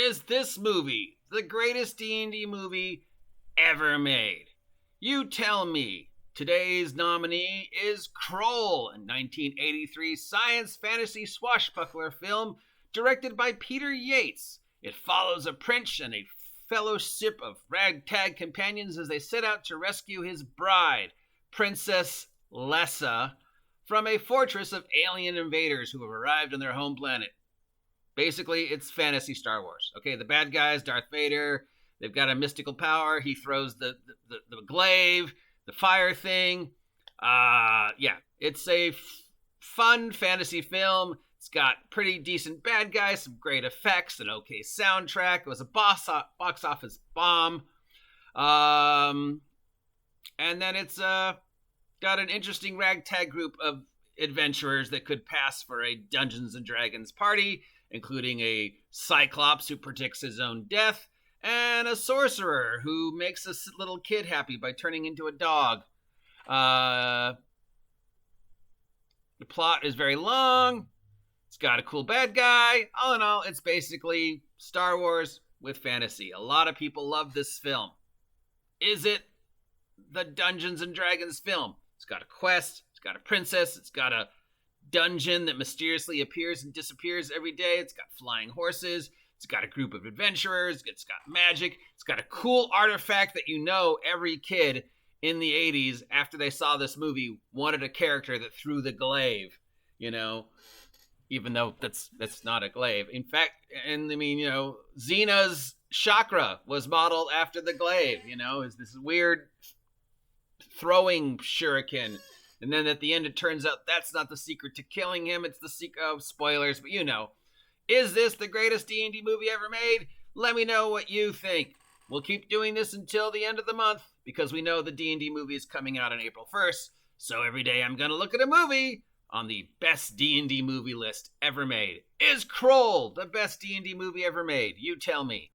Is this movie the greatest D&D movie ever made? You tell me. Today's nominee is Krull, a 1983 science fantasy swashbuckler film directed by Peter Yates. It follows a prince and a fellowship of ragtag companions as they set out to rescue his bride, Princess Lyssa, from a fortress of alien invaders who have arrived on their home planet. Basically, it's fantasy Star Wars. Okay, the bad guys, Darth Vader, they've got a mystical power. He throws the glaive, the fire thing. It's a fun fantasy film. It's got pretty decent bad guys, some great effects, an okay soundtrack. It was a box office bomb. And then it's got an interesting ragtag group of adventurers that could pass for a Dungeons and Dragons party, including a Cyclops who predicts his own death, and a sorcerer who makes a little kid happy by turning into a dog. The plot is very long. It's got a cool bad guy. All in all, it's basically Star Wars with fantasy. A lot of people love this film. Is it the Dungeons and Dragons film? It's got a quest. It's got a princess. It's got a dungeon that mysteriously appears and disappears every day. It's got flying horses. It's got a group of adventurers. It's got magic. It's got a cool artifact that every kid in the 80s, after they saw this movie, wanted a character that threw the glaive, even though that's not a glaive. In fact, Xena's chakra was modeled after the glaive, is this weird throwing shuriken. And then at the end, it turns out that's not the secret to killing him. It's the secret of spoilers, but Is this the greatest D&D movie ever made? Let me know what you think. We'll keep doing this until the end of the month because we know the D&D movie is coming out on April 1st. So every day I'm going to look at a movie on the best D&D movie list ever made. Is Krull the best D&D movie ever made? You tell me.